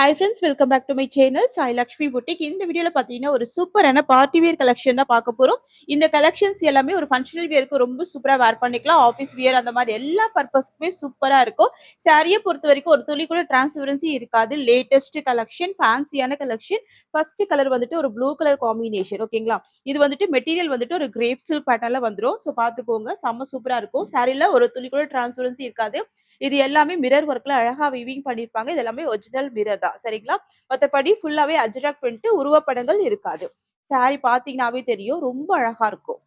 Hi friends, welcome back to my channel Sai Lakshmi boutique. இந்த வீடியோல பார்த்தீங்கன்னா ஒரு சூப்பரான பார்ட்டி வியர் கலெக்ஷன் தான் பார்க்க போறோம். இந்த கலெக்ஷன்ஸ் எல்லாமே ஒரு ஃபங்ஷனல் வியருக்கு ரொம்ப சூப்பரா வேர் பண்ணிக்கலாம். ஆஃபீஸ் வியர் அந்த மாதிரி எல்லா பர்பஸ்க்குமே சூப்பரா இருக்கும். சாரியை பொறுத்த வரைக்கும் ஒரு துளி கூட டிரான்ஸ்பரன்சி இருக்காது. லேட்டஸ்ட் கலெக்ஷன், ஃபேன்சியான கலெக்ஷன். ஃபர்ஸ்ட் கலர் வந்துட்டு ஒரு ப்ளூ கலர் காம்பினேஷன். ஓகேங்களா, இது வந்துட்டு மெட்டீரியல் வந்துட்டு ஒரு கிரேப் சில்க் பேட்டர்ல வந்துடும். ஸோ பார்த்துக்கோங்க, செம்ம சூப்பரா இருக்கும். சாரில ஒரு துளி கூட டிரான்ஸ்பரன்சி இருக்காது. இது எல்லாமே மிரர் ஒர்க்ல அழகா வீவிங் பண்ணிருப்பாங்க. இது எல்லாமே ஒரிஜினல் மிரர் தான், சரிங்களா? மத்தபடி ஃபுல்லாவே அஜ்ரக் பிரிண்ட், உருவப்படங்கள் இருக்காது. சாரி பாத்தீங்கன்னாவே தெரியும், ரொம்ப அழகா இருக்கும்.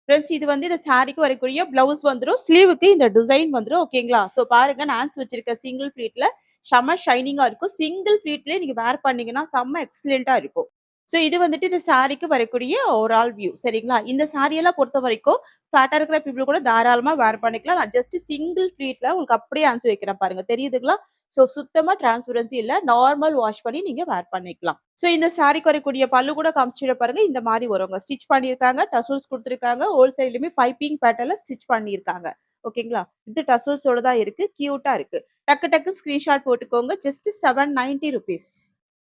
ஃப்ரெண்ட்ஸ், இது வந்து இந்த சாரிக்கு வரக்கூடிய பிளவுஸ் வந்துடும். ஸ்லீவுக்கு இந்த டிசைன் வந்துடும். ஓகேங்களா? ஸோ பாருங்க, நான் வச்சிருக்க சிங்கிள் ப்ளீட்ல செம்ம ஷைனிங்கா இருக்கும். சிங்கிள் ப்ளீட்லயே நீங்க வேர் பண்ணீங்கன்னா செம்ம எக்ஸலென்ட்டா இருக்கும். ஸோ இது வந்துட்டு இந்த சாரிக்கு வரக்கூடிய ஓவரால் வியூ, சரிங்களா? இந்த சாரி எல்லாம் பொறுத்த வரைக்கும் ஃபேட்டா இருக்கிற பீப்புள் கூட தாராளமா வேர் பண்ணிக்கலாம். நான் ஜஸ்ட் சிங்கிள் ப்ளீட்ல உங்களுக்கு அப்படியே ஆன்சர் வைக்கிறேன் பாருங்க, தெரியுதுங்களா? ஸோ சுத்தமா டிரான்ஸ்பரன்சி இல்ல. நார்மல் வாஷ் பண்ணி நீங்க வேர் பண்ணிக்கலாம். ஸோ இந்த சாரிக்கு வரக்கூடிய பல்லு கூட காமிச்சிட பாருங்க. இந்த மாதிரி வருங்க. ஸ்டிச் பண்ணியிருக்காங்க, டசல்ஸ் கொடுத்துருக்காங்க. ஹோல் சைட்லயுமே பைப்பிங் பேட்டர்ல ஸ்டிச் பண்ணியிருக்காங்க. ஓகேங்களா? இது டசல்ஸோட தான் இருக்கு. கியூட்டா இருக்கு. டக்கு டக்கு ஸ்கிரீன்ஷாட் போட்டுக்கோங்க. Just 790 rupees.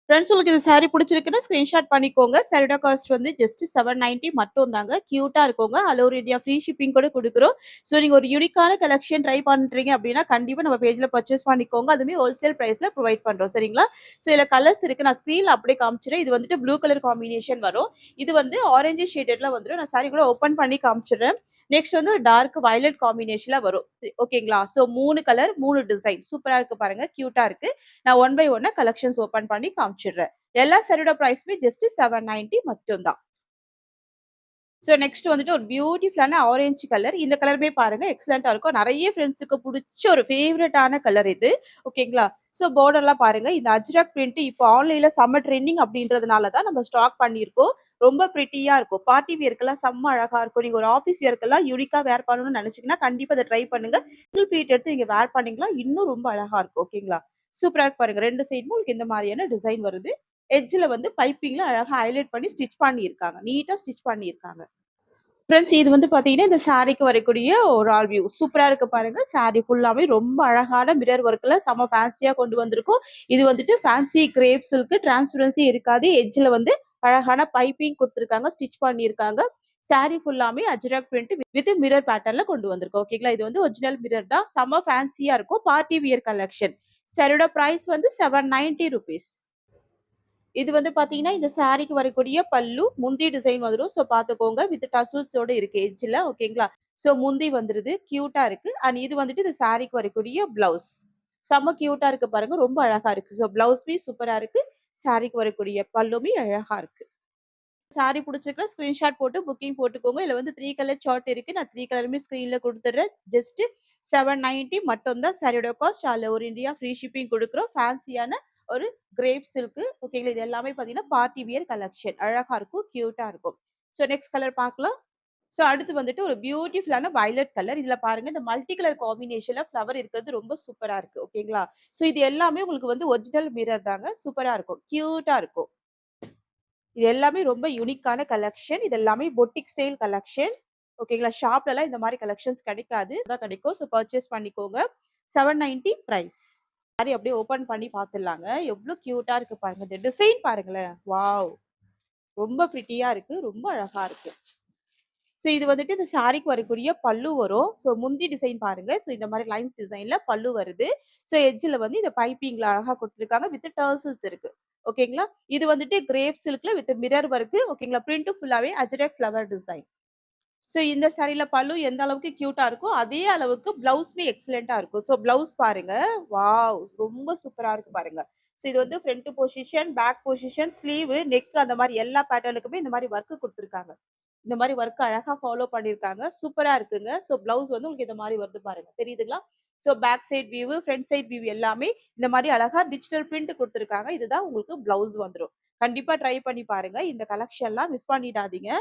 ஃப்ரெண்ட்ஸ், உங்களுக்கு இந்த சாரி பிடிச்சிருக்குன்னா ஸ்கிரீன்ஷாட் பண்ணிக்கோங்க. சாரியோட காஸ்ட் வந்து ஜஸ்ட் 790 மட்டும் தாங்க. கியூட்டா இருக்குங்க. All over India free shipping கூட கொடுக்குறோம். ஸோ நீங்க ஒரு யூனிக்கான கலெக்ஷன் ட்ரை பண்றீங்க அப்படின்னா கண்டிப்பா நம்ம பேஜ்ல பர்ச்சேஸ் பண்ணிக்கோங்க. அதுவுமே ஹோல்சேல் பிரைஸ்ல ப்ரொவைட் பண்றோம், சரிங்களா? ஸோ இதுல கலர்ஸ் இருக்கு. நான் ஸ்க்ரீன்ல அப்படியே காமிச்சிடுறேன். இது வந்துட்டு ப்ளூ கலர் காம்பினேஷன் வரும். இது வந்து ஆரஞ்சு ஷேடட்ல வந்துடும். நான் சாரி கூட ஓப்பன் பண்ணி காமிச்சிடுறேன். நெக்ஸ்ட் வந்து ஒரு டார்க் வயலட் காம்பினேஷன்ல வரும். ஓகேங்களா? ஸோ 3 கலர் 3 டிசைன் சூப்பரா இருக்கு பாருங்க. கியூட்டா இருக்கு. நான் ஒன் பை ஒன்னா கலெக்ஷன்ஸ் ஓப்பன் பண்ணி காமிச்சிடுறேன். எல்லா சாரியோட பிரைஸ்மே ஜஸ்ட் 790 மட்டும் தான். ஸோ நெக்ஸ்ட் வந்துட்டு ஒரு பியூட்டிஃபுல்லான ஆரஞ்சு கலர். இந்த கலருமே பாருங்க எக்ஸலென்ட்டா இருக்கும். நிறைய ஃப்ரெண்ட்ஸுக்கு பிடிச்ச ஒரு ஃபேவரட்டான கலர் இது. ஓகேங்களா? ஸோ பார்டர்லாம் பாருங்க. இந்த அஜ்ரக் பிரிண்ட் இப்போ ஆன்லைன்ல செம்ம ட்ரெண்டிங் அப்படின்றதுனால தான் நம்ம ஸ்டாக் பண்ணியிருக்கோம். ரொம்ப பிரிட்டியா இருக்கும். பார்ட்டி வியர்க்கெல்லாம் செம்ம அழகா இருக்கும். நீங்க ஒரு ஆஃபீஸ் வியர்க்கெல்லாம் யூனிக்கா வேர் பண்ணணும்னு நினைச்சீங்கன்னா கண்டிப்பா இதை ட்ரை பண்ணுங்க. சிங்கிள் ப்ளீட் எடுத்து நீங்க வேர் பண்ணீங்களா இன்னும் ரொம்ப அழகா இருக்கும். ஓகேங்களா? சூப்பரா இருக்கு பாருங்க. 2 சைடும் உங்களுக்கு இந்த மாதிரியான டிசைன் வருது. எட்ஜ்ல வந்து பைப்பிங்ல அழகா ஹைலைட் பண்ணி ஸ்டிச் பண்ணியிருக்காங்க. நீட்டா ஸ்டிச் பண்ணியிருக்காங்க. ஃப்ரெண்ட்ஸ், இது வந்து பார்த்தீங்கன்னா, இந்த சாரிக்கு வரக்கூடிய ஒரு ஆல் வியூ. சூப்பரா இருக்கு பாருங்க. சாரி ஃபுல்லாவே ரொம்ப அழகான மிரர் ஒர்க்ல செம்ம ஃபேன்சியா கொண்டு வந்திருக்கும். இது வந்துட்டு ஃபேன்சி கிரேப் சில்க், டிரான்ஸ்பரன்சி இருக்காது. எட்ஜ்ல வந்து அழகான பைப்பிங் குடுத்துருக்காங்க. ஸ்டிச் பண்ணியிருக்காங்க. சாரி ஃபுல்லாமே அஜ்ரக் பிரிண்ட் வித் மிரர் பேட்டர்ன்ல கொண்டு வந்திருக்கோம். ஓகேங்களா? இது வந்து ஒரிஜினல் மிரர் தான். செம்ம ஃபேன்சியா இருக்கும். Party wear collection. சாரியோட பிரைஸ் வந்து 790 ரூபீஸ். இது வந்து பாத்தீங்கன்னா, இந்த சாரிக்கு வரக்கூடிய பல்லு, முந்தி டிசைன் வந்துரும். ஸோ பாத்துக்கோங்க. வித் டசல்ஸோட இருக்கு எட்ஜ்ல. ஓகேங்களா? ஸோ முந்தி வந்துருது. கியூட்டா இருக்கு. அண்ட் இது வந்துட்டு இந்த சாரிக்கு வரக்கூடிய பிளவுஸ். செம்ம கியூட்டா இருக்கு பாருங்க. ரொம்ப அழகா இருக்கு. ஸோ பிளவுஸ்மே சூப்பரா இருக்கு. சாரிக்கு வரக்கூடிய பல்லுமே அழகா இருக்கு. சாரி புடிச்சிருக்கா ஸ்கிரீன்ஷாட் போட்டு புக்கிங் போட்டுக்கோங்க. இதுல வந்து 3 கலர் சார்ட் இருக்கு. நான் 3 கலருமே ஸ்க்ரீன்ல குடுத்துடுறேன். ஜஸ்ட் 790 மட்டும் தான் சாரியோட cost. All over India free shipping குடுக்குறோம். ஃபேன்சியான ஒரு கிரேப் சில்க். ஓகேங்களா? இது எல்லாமே பார்த்தீங்கன்னா, பார்ட்டி வியர் கலெக்ஷன். அழகா இருக்கும். கியூட்டா இருக்கும். ஸோ நெக்ஸ்ட் கலர் பார்க்கலாம். ஸோ அடுத்து வந்துட்டு ஒரு பியூட்டிஃபுல்லான வயலட் கலர். இதுல பாருங்க, இந்த மல்டி கலர் காம்பினேஷன்ல ஃப்ளவர் இருக்கிறது ரொம்ப சூப்பரா இருக்கு. ஓகேங்களா? ஸோ இது எல்லாமே உங்களுக்கு வந்து ஒரிஜினல் மிரர் தாங்க. சூப்பரா இருக்கும். கியூட்டா இருக்கும். இது எல்லாமே ரொம்ப யூனிக்கான கலெக்ஷன். இது எல்லாமே பொட்டிக் ஸ்டைல் கலெக்ஷன். ஓகேங்களா? ஷாப்லலாம் இந்த மாரி கலெக்ஷன்ஸ் கிடைக்காது. தான் கிடைக்கும். ஸோ பர்ச்சேஸ் பண்ணிக்கோங்க. 790 பிரைஸ். சாரி அப்படியே ஓப்பன் பண்ணி பார்த்துடலாங்க. எவ்ளோ கியூட்டா இருக்கு பாருங்க. இந்த டிசைன் பாருங்களேன். வாவ்! ரொம்ப பிரிட்டியா இருக்கு. ரொம்ப அழகா இருக்கு. ஸோ இது வந்துட்டு இந்த சாரிக்கு வரக்கூடிய பல்லு வரும். ஸோ முந்தி டிசைன் பாருங்க. ஸோ இந்த மாரி லைன்ஸ் டிசைன்ல பல்லு வருது. ஸோ எட்ஜ்ல வந்து இந்த பைப்பிங்ல அழகா குடுத்துருக்காங்க. வித் டர்சல்ஸ் இருக்கு. ஓகேங்களா? இது வந்துட்டு கிரேப் சில்க்ல வித் மிரர் ஒர்க். ஓகேங்களா? பிரிண்ட் ஃபுல்லாவே அஜ்ரக் ஃப்ளவர் டிசைன். ஸோ இந்த சாரில பல்லு எந்த அளவுக்கு கியூட்டா இருக்கோ, அதே அளவுக்கு பிளவுஸ்மே எக்ஸலென்ட்டா இருக்கும். ஸோ பிளவுஸ் பாருங்க. வாவ்! ரொம்ப சூப்பரா இருக்கு பாருங்க. ஸோ இது வந்து front position, back position, sleeve, neck அந்த மாரி எல்லா பேட்டர்னுக்குமே இந்த மாரி ஒர்க் குடுத்துருக்காங்க. இந்த மாரி ஒர்க் அழகா ஃபாலோ பண்ணியிருக்காங்க. சூப்பரா இருக்குங்க. ஸோ பிளவுஸ் வந்து உங்களுக்கு இந்த மாரி வருது பாருங்க. தெரியுதுங்களா? So back side view, front side view எல்லாமே இந்த மாரி அழகா டிஜிட்டல் பிரிண்ட் குடுத்துருக்காங்க. இதுதான் உங்களுக்கு பிளவுஸ் வந்துரும். கண்டிப்பா ட்ரை பண்ணி பாருங்க. இந்த கலெக்ஷன்லாம் மிஸ் பண்ணிடாதீங்க.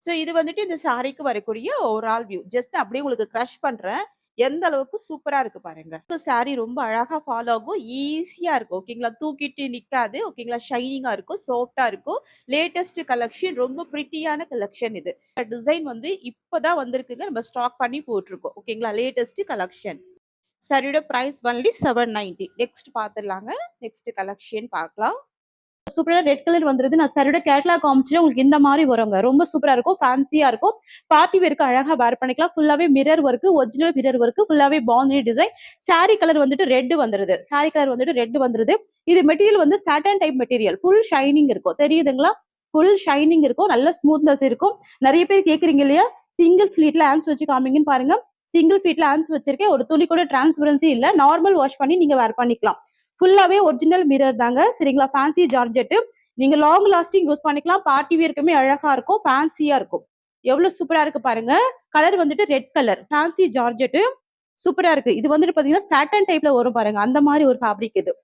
ஸோ இது வந்துட்டு இந்த சாரிக்கு வரக்கூடிய ஓவரால் வியூ. ஜஸ்ட் அப்படியே உங்களுக்கு கிரஷ் பண்றேன். எந்த அளவுக்கு சூப்பரா இருக்கு பாருங்க. சாரி ரொம்ப அழகா ஃபாலோ ஆகும். ஈஸியா இருக்கும். ஓகேங்களா? தூக்கிட்டு நிக்காது. ஓகேங்களா? ஷைனிங்கா இருக்கும். சாஃப்ட்டா இருக்கும். Latest collection. ரொம்ப பிரிட்டியான கலெக்ஷன் இது. டிசைன் வந்து இப்பதான் வந்திருக்குங்க. நம்ம ஸ்டாக் பண்ணி போட்டுருக்கோம். ஓகேங்களா? Latest collection. சாரியோட பிரைஸ் ஒன்லி 790. நெக்ஸ்ட் பாத்துடலாங்க. நெக்ஸ்ட் கலெக்ஷன் பார்க்கலாம். சூப்பரா ரெட் கலர் வந்துருது. நான் சாரியோட கேட்லாக் காமிச்சேன். உங்களுக்கு இந்த மாதிரி வருங்க. ரொம்ப சூப்பரா இருக்கும். ஃபேன்சியா இருக்கும். பார்ட்டி வேருக்கு அழகா வேர் பண்ணிக்கலாம். ஃபுல்லாவே mirror work, original mirror work, ஃபுல்லாவே பாந்தினி டிசைன். சாரி கலர் வந்துட்டு ரெட் வந்துருது. சாரி கலர் வந்துட்டு ரெட் வந்துருது. இது மெட்டீரியல் வந்து satin type material. Full shining இருக்கும். தெரியுதுங்களா? ஃபுல் ஷைனிங் இருக்கும். நல்ல ஸ்மூத்னஸ் இருக்கும். நிறைய பேர் கேக்குறீங்க இல்லையா? சிங்கிள் ஃபிளீட்ல ஹேண்ட்ஸ் வச்சு காமிங்கன்னு பாருங்க. சிங்கிள் ஃபிளீட்ல ஹேண்ட்ஸ் வச்சிருக்கேன். ஒரு துளி கூட டிரான்ஸ்பரன்சி இல்ல. நார்மல் வாஷ் பண்ணி நீங்க வேர் பண்ணிக்கலாம். ஃபுல்லாவே ஒரிஜினல் மிரர் தாங்க. சரிங்களா? Fancy georgette. நீங்க லாங் லாஸ்டிங் யூஸ் பண்ணிக்கலாம். பார்ட்டி வேர்க்குமே அழகா இருக்கும். ஃபேன்சியா இருக்கும். எவ்வளவு சூப்பரா இருக்கு பாருங்க. கலர் வந்துட்டு ரெட் கலர். Fancy georgette. சூப்பரா இருக்கு. இது வந்துட்டு பாத்தீங்கன்னா சாட்டன் டைப்ல வரும் பாருங்க. அந்த மாதிரி ஒரு ஃபேப்ரிக் இது.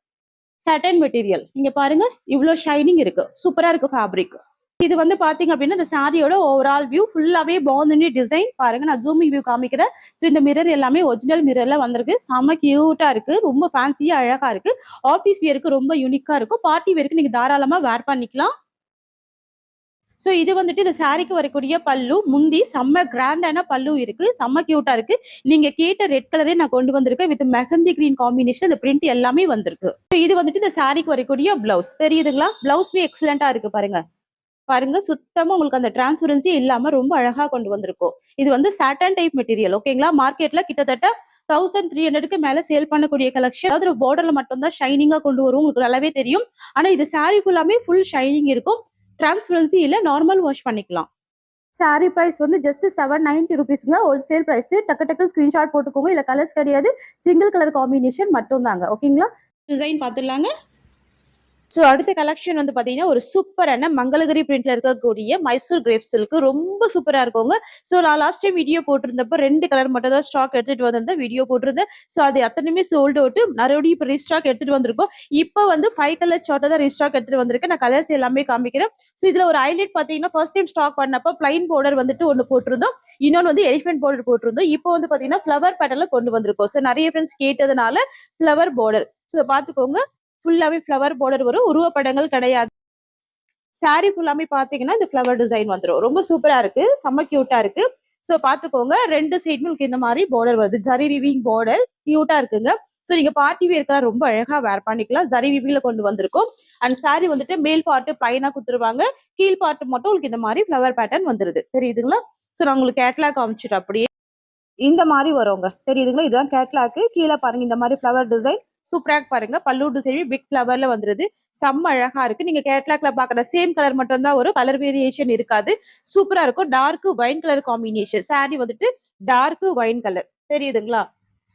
Satin material. நீங்க பாருங்க இவ்வளவு ஷைனிங் இருக்கு. சூப்பரா இருக்கு ஃபேப்ரிக். இது வந்து பாத்தீங்க அப்படின்னா இந்த சாரியோட ஓவரால் வியூ ஃபுல்லாவே பாந்தினி டிசைன். பாருங்க நான் ஜூமிங் வியூ காமிக்கிறேன். ஸோ இந்த மிரர் எல்லாமே ஒரிஜினல் மிரர்ல வந்திருக்கு. செம்ம கியூட்டா இருக்கு. ரொம்ப ஃபேன்சியா அழகா இருக்கு. ஆபீஸ் வியருக்கு ரொம்ப யூனிக்கா இருக்கும். பார்ட்டி வேருக்கு நீங்க தாராளமா வேர் பண்ணிக்கலாம். ஸோ இது வந்துட்டு இந்த சாரிக்கு வரக்கூடிய பல்லு. முந்தி செம்ம கிராண்டான பல்லு இருக்கு. செம்ம கியூட்டா இருக்கு. நீங்க கேட்ட ரெட் கலரே நான் கொண்டு வந்திருக்கேன். With mehndi green combination. இந்த பிரிண்ட் எல்லாமே வந்திருக்கு. இது வந்துட்டு இந்த சாரிக்கு வரக்கூடிய பிளவுஸ். தெரியுதுங்களா? பிளவுஸ்மே எக்ஸலண்டா இருக்கு பாருங்க. பாருங்க சுத்தமா உங்களுக்கு அந்த டிரான்ஸ்பரன்சி இல்லாம ரொம்ப அழகா கொண்டு வந்திருக்கும். இது வந்து சாட்டன் டைப் மெட்டீரியல். ஓகேங்களா? மார்க்கெட்ல கிட்டத்தட்ட 1300க்கு மேல சேல் பண்ணக்கூடிய கலெக்ஷன். அதாவது பார்டர்ல மட்டும் தான் ஷைனிங்கா கொண்டு வரும். உங்களுக்கு நல்லாவே தெரியும். ஆனா இது சாரி ஃபுல்லாமே ஃபுல் ஷைனிங் இருக்கும். டிரான்ஸ்பரன்சி இல்ல. நார்மல் வாஷ் பண்ணிக்கலாம். சாரி பிரைஸ் வந்து ஜஸ்ட் 790 ருபீஸ்ங்க. Wholesale price. டக்கு டக்கு ஸ்கிரீன்ஷாட் போட்டுக்கோங்க. இல்ல கலர்ஸ் கிடையாது. சிங்கிள் கலர் காம்பினேஷன் மட்டும் தாங்க. ஓகேங்களா? டிசைன் பார்த்துடலாங்க. ஸோ அடுத்த கலெக்ஷன் வந்து பாத்தீங்கன்னா ஒரு சூப்பரான மங்களகிரி பிரிண்ட்ல இருக்கக்கூடிய மைசூர் கிரேப் சில்க். ரொம்ப சூப்பரா இருக்குங்க. ஸோ நான் லாஸ்ட் டைம் வீடியோ போட்டிருந்தப்ப 2 கலர் மட்டும் தான் ஸ்டாக் எடுத்துட்டு வந்திருந்தேன். வீடியோ போட்டிருந்தேன். ஸோ அது அத்தனையுமே சோல்ட் அவுட். மறுபடியும் இப்போ ரீஸ்டாக் எடுத்துட்டு வந்திருக்கோம். இப்போ வந்து 5 கலர் சார்ட்டை தான் ரீஸ்டாக் எடுத்துட்டு வந்திருக்கேன். நான் கலர்ஸ் எல்லாமே காமிக்கிறேன். ஸோ இதுல ஒரு ஹைலைட் பாத்தீங்கன்னா ஃபர்ஸ்ட் டைம் ஸ்டாக் பண்ணப்போ பிளைன் பார்டர் வந்துட்டு ஒன்று போட்டிருந்தோம். இன்னொன்று வந்து எலிஃபென்ட் பார்டர் போட்டிருந்தோம். இப்போ வந்து பாத்தீங்கன்னா ஃபிளவர் பேட்டர்ல கொண்டு வந்திருக்கோம். ஸோ நிறைய ஃப்ரெண்ட்ஸ் கேட்டதுனால ஃபிளவர் பார்டர். ஸோ பாத்துக்கோங்க. ஃபுல்லாவே ஃபிளவர் பார்டர் வரும். உருவப்படங்கள் கிடையாது. சாரி ஃபுல்லாமே பாத்தீங்கன்னா இந்த ஃபிளவர் டிசைன் வந்துரும். ரொம்ப சூப்பரா இருக்கு. செம்ம கியூட்டா இருக்கு. சோ பாத்துக்கோங்க. 2 சைடுமே உங்களுக்கு இந்த மாதிரி பார்டர் வருது. ஜரி வீவிங் பார்டர் கியூட்டா இருக்குங்க. சோ நீங்க பார்ட்டி வேர்க்கெல்லாம் ரொம்ப அழகா வேர் பண்ணிக்கலாம். ஜரி வீவிங்ல கொண்டு வந்திருக்கும். அண்ட் சாரி வந்துட்டு மேல் பார்ட் பிளைனா குடுத்துருவாங்க. கீழ் பார்ட் மட்டும் உங்களுக்கு இந்த மாதிரி ஃபிளவர் பேட்டர்ன் வந்துருது. தெரியுதுங்களா? சோ நான் உங்களுக்கு கேட்லாக் காமிச்சிட்டு அப்படியே இந்த மாதிரி வருங்க. தெரியுதுங்களா? இதுதான் கேட்லாக். கீழே பாருங்க இந்த மாதிரி ஃபிளவர் டிசைன். சூப்பரா பாருங்க. பல்லு டிசைன் பிக் ஃபிளவர்ல வந்துருது. செம்ம அழகா இருக்கு. நீங்க கேட்லாக்ல பாக்குற சேம் கலர் மட்டும் தான் வரும். கலர் வேரியேஷன் இருக்காது. சூப்பரா இருக்கும். Dark wine colour combination. Sari வந்துட்டு டார்க் வைன் கலர். தெரியுதுங்களா?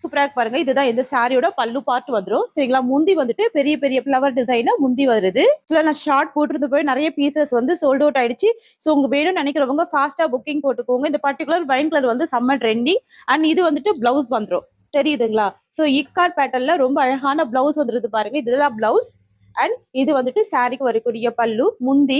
சூப்பரா இருக்கு பாருங்க. இதுதான் இந்த சாரியோட பல்லு பார்ட் வந்துரும். சரிங்களா? முந்தி வந்துட்டு பெரிய பெரிய ஃபிளவர் டிசைனா முந்தி வருது. நான் ஷார்ட் போட்டிருந்து போய் நிறைய பீசஸ் வந்து சோல்ட் அவுட் ஆயிடுச்சு. ஸோ உங்க வேணும்னு நினைக்கிறவங்க ஃபாஸ்டா புக்கிங் போட்டுக்கோங்க. இந்த பர்டிகுலர் வைன் கலர் வந்து செம்ம ட்ரெண்டிங். அண்ட் இது வந்துட்டு பிளவுஸ் வந்துரும். தெரியுதுங்களா? சோ இக்கார்ட் பேட்டர்ன்ல ரொம்ப அழகான பிளவுஸ் வந்துருது பாருங்க. இதுதான் பிளவுஸ். அண்ட் இது வந்துட்டு சாரிக்கு வரக்கூடிய பல்லு. முந்தி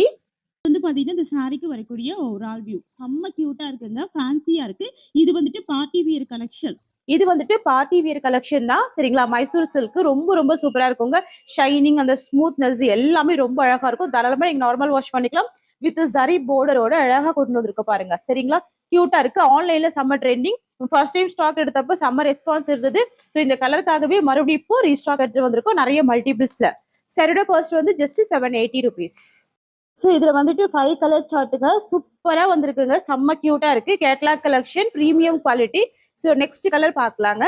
வந்து பாத்தீங்கன்னா இந்த சாரிக்கு வரக்கூடிய ஓவரால் வியூ செம்ம கியூட்டா இருக்குங்க. ஃபேன்சியா இருக்கு. இது வந்துட்டு பார்ட்டி வியர் கலெக்ஷன். இது வந்துட்டு பார்ட்டி வியர் கலெக்ஷன் தான். சரிங்களா? மைசூர் சில்க் ரொம்ப ரொம்ப சூப்பரா இருக்குங்க. ஷைனிங் அந்த ஸ்மூத்னஸ் எல்லாமே ரொம்ப அழகா இருக்கும். தாராளமா நீங்க நார்மல் வாஷ் பண்ணிக்கலாம். வித் ஜரி பார்டரோட அழகா கொண்டு வந்திருக்க பாருங்க. சரிங்களா? கியூட்டா இருக்கு. ஆன்லைன்ல செம்ம ட்ரெண்டிங். ஃபர்ஸ்ட் டைம் ஸ்டாக் எடுத்தப்ப செம்ம ரெஸ்பான்ஸ் இருந்தது. ஸோ இந்த கலருக்காகவே மறுபடியும் இப்போ ரீஸ்டாக் எடுத்து வந்திருக்கோம். நிறைய மல்டிபிள்ஸ்ல. சரியோட காஸ்ட் வந்து ஜஸ்ட் 780 ருபீஸ். ஸோ இதுல வந்துட்டு 5 கலர் சார்ட்டுங்க. சூப்பரா வந்திருக்குங்க. செம்ம கியூட்டா இருக்கு. Catalogue collection premium quality. So next colour பார்க்கலாங்க.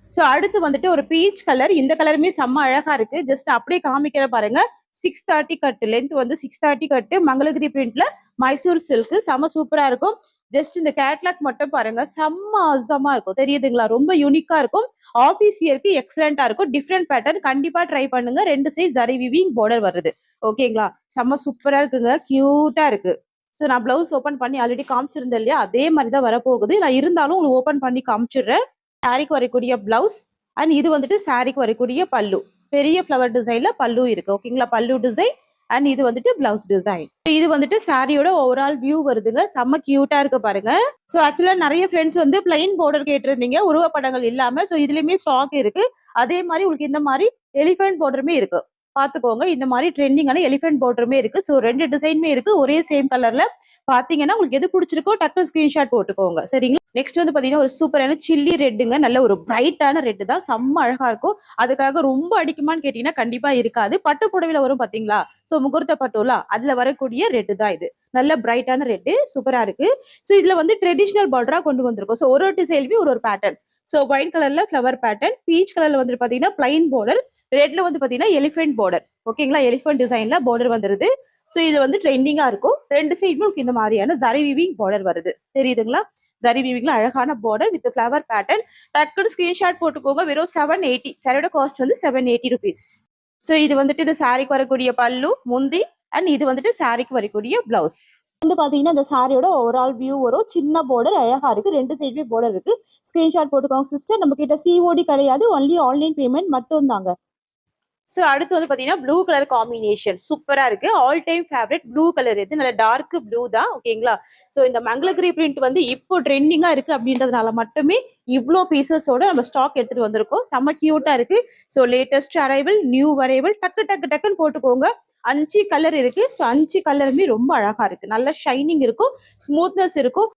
சோ அடுத்து வந்துட்டு ஒரு பீச் கலர். இந்த கலருமே செம்ம அழகா இருக்கு. ஜஸ்ட் அப்படியே காமிக்கிற பாருங்க. 630 கட். லென்த் வந்து 630 கட். மங்களகிரி பிரிண்ட்ல மைசூர் சில்க். செம்ம சூப்பரா இருக்கும். ஜஸ்ட் இந்த கேட்லாக் மட்டும் பாருங்க. செம்ம ஆசமா இருக்கும். தெரியுதுங்களா? ரொம்ப யூனிக்கா இருக்கும். ஆபீஸ் வியருக்கு எக்ஸலண்டா இருக்கும். Different pattern. கண்டிப்பா ட்ரை பண்ணுங்க. 2 சைடு ஜரி வீவிங் பார்டர் வருது. ஓகேங்களா? செம்ம சூப்பரா இருக்குங்க. கியூட்டா இருக்கு. சோ நான் பிளவுஸ் ஓபன் பண்ணி ஆல்ரெடி காமிச்சிருந்தேன் இல்லையா? அதே மாதிரி தான் வரப்போகுது. நான் இருந்தாலும் உங்களுக்கு ஓபன் பண்ணி காமிச்சிடுறேன். சாரிக்கு வரக்கூடிய பிளவுஸ். அண்ட் இது வந்துட்டு சாரிக்கு வரக்கூடிய பல்லு. பெரிய ஃபிளவர் டிசைன்ல பல்லு இருக்கு. ஓகேங்களா? பல்லு டிசைன். அண்ட் இது வந்துட்டு பிளவுஸ் டிசைன். இது வந்துட்டு சாரியோட ஓவரால் வியூ வருதுங்க. செம்ம கியூட்டா இருக்கு பாருங்க. சோ ஆக்சுவலா நிறைய ஃப்ரெண்ட்ஸ் வந்து பிளைன் பார்டர் கேட்டிருந்தீங்க. உருவப்படங்கள் இல்லாம. சோ இதுலயுமே ஸ்டாக் இருக்கு. அதே மாதிரி உங்களுக்கு இந்த மாதிரி எலிஃபென்ட் பார்டருமே இருக்கு. பாத்துக்கோங்க. இந்த மாதிரி ட்ரெண்டிங்கான எலிஃபென்ட் பார்டருமே இருக்கு. சோ 2 டிசைனுமே இருக்கு. ஒரே சேம் கலர்ல. பாத்தீங்கன்னா உங்களுக்கு எது பிடிச்சிருக்கோ டக்கு ஸ்கிரீன்ஷாட் போட்டுக்கோங்க. சரிங்களா? நெக்ஸ்ட் வந்து பாத்தீங்கன்னா ஒரு சூப்பரான சில்லி ரெட்டுங்க. நல்ல ஒரு பிரைட்டான ரெட் தான். செம்ம அழகா இருக்கும். அதுக்காக ரொம்ப அடிக்குமான்னு கேட்டீங்கன்னா கண்டிப்பா இருக்காது. பட்டு புடவையில வரும் பாத்தீங்களா? சோ முகூர்த்த பட்டுல அதுல வரக்கூடிய ரெட் தான் இது. நல்ல பிரைட்டான ரெட் சூப்பரா இருக்கு. சோ இதுல வந்து ட்ரெடிஷனல் பார்டரா கொண்டு வந்திருக்கோம். சோ ஒரு டிசைன்லயும் ஒரு பேட்டர்ன். சோ ஒயிட் கலர்ல ஃப்ளவர் பேட்டர்ன், பீச் கலர்ல வந்து பாத்தீங்கன்னா பிளைன் பார்டர், ரெட்ல வந்து பாத்தீங்கன்னா எலிஃபென்ட் பார்டர். ஓகேங்களா? எலிஃபென்ட் டிசைன்ல பார்டர் வந்துருது. சோ இது வந்து ட்ரெண்டிங்கா இருக்கும். ரெண்டு சைடுமே இந்த மாதிரியான ஜரி வீவிங் பார்டர் வருது. தெரியுதுங்களா? ஜரி வீவிங்ல அழகான பார்டர் வித் ஃப்ளவர் பேட்டர்ன். டக்குனு ஸ்கிரீன்ஷாட் போட்டுக்கோங்க. வெறும் 780. சாரியோட காஸ்ட் வந்து 780 rupees. சோ இது வந்துட்டு இந்த சாரிக்கு வரக்கூடிய பல்லு, முந்தி அண்ட் இது வந்துட்டு சாரிக்கு வரக்கூடிய பிளவுஸ். வந்து பாத்தீங்கன்னா இந்த சாரியோட ஓவரால் வியூ வரும். சின்ன பார்டர் அழகா இருக்கு. ரெண்டு சைடுமே பார்டர் இருக்கு. ஸ்கிரீன்ஷாட் போட்டுக்கோங்க சிஸ்டர். நம்ம கிட்ட சிஓடி கிடையாது. ஒன்லி ஆன்லைன் பேமெண்ட் மட்டும் தாங்க. சோ அடுத்து வந்து பாத்தீங்கன்னா ப்ளூ கலர் காம்பினேஷன் சூப்பரா இருக்கு. All time favourite blue colour இது. நல்ல டார்க் ப்ளூ தான். ஓகேங்களா? சோ இந்த மங்களகிரி பிரிண்ட் வந்து இப்போ ட்ரெண்டிங்கா இருக்கு அப்படின்றதுனால மட்டுமே இவ்ளோ பீசஸோட நம்ம ஸ்டாக் எடுத்துட்டு வந்திருக்கோம். செம்ம கியூட்டா இருக்கு. So latest arrival, new arrival டக்கு டக்கு டக்குன்னு போட்டுக்கோங்க. 5 கலர் இருக்கு. சோ 5 கலருமே ரொம்ப அழகா இருக்கு. நல்ல ஷைனிங் இருக்கும், ஸ்மூத்னஸ் இருக்கும்.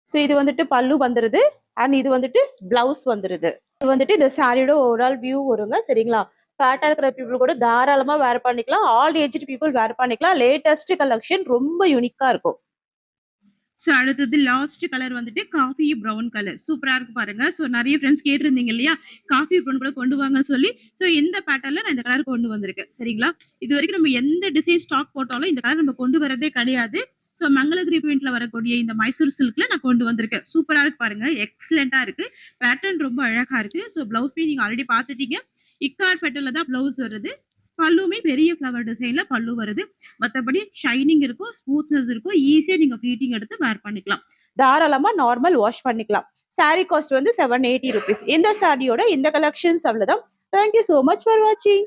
சோ இது வந்துட்டு பல்லு வந்துருது அண்ட் இது வந்துட்டு பிளவுஸ் வந்துருது. இது வந்துட்டு இந்த சாரியோட ஓவரால் வியூ வருங்க. சரிங்களா? ஃபேட்டா இருக்கிற பீப்புள் கூட தாராளமா வேர் பண்ணிக்கலாம். ஆல் ஏஜ்டு பீப்புள் வேர் பண்ணிக்கலாம். லேட்டஸ்ட் கலெக்ஷன் ரொம்ப யூனிக்கா இருக்கும். சோ அடுத்தது லாஸ்ட் கலர் வந்துட்டு காஃபி ப்ரவுன் கலர். சூப்பரா இருக்கு பாருங்க. சோ நெறைய ஃப்ரெண்ட்ஸ் கேட்டிருந்தீங்க இல்லையா? காஃபி ப்ரவுன் கூட கொண்டு வாங்கன்னு சொல்லி. சோ இந்த பேட்டர்ன்ல நான் இந்த கலர் கொண்டு வந்திருக்கேன். சரிங்களா? இதுவரைக்கும் நம்ம எந்த டிசைன் ஸ்டாக் போட்டாலும் இந்த கலர் நம்ம கொண்டு வரதே கிடையாது. சோ மங்களகிரி பிரிண்ட்ல வரக்கூடிய இந்த மைசூர் சில்க்ல நான் கொண்டு வந்திருக்கேன். சூப்பரா இருக்கு பாருங்க. எக்ஸலென்ட்டா இருக்கு. பேட்டர்ன் ரொம்ப அழகா இருக்கு. சோ பிளவுஸ்மே நீங்க ஆல்ரெடி பார்த்துட்டீங்க. இக்கார் பேட்டர்ன்ல தான் பிளவுஸ் வருது. பல்லுமே பெரிய ஃப்ளவர் டிசைன்ல பல்லு வருது. மத்தபடி ஷைனிங் இருக்கும், ஸ்மூத்னஸ் இருக்கும். ஈஸியா நீங்க ஃப்ளீட்டிங் எடுத்து வேர் பண்ணிக்கலாம். தாராளமா நார்மல் வாஷ் பண்ணிக்கலாம். சாரி காஸ்ட் வந்து 780 rupees. இந்த சாரியோட இந்த கலெக்ஷன்ஸ் அவ்வளவுதான். Thank you so much for watching.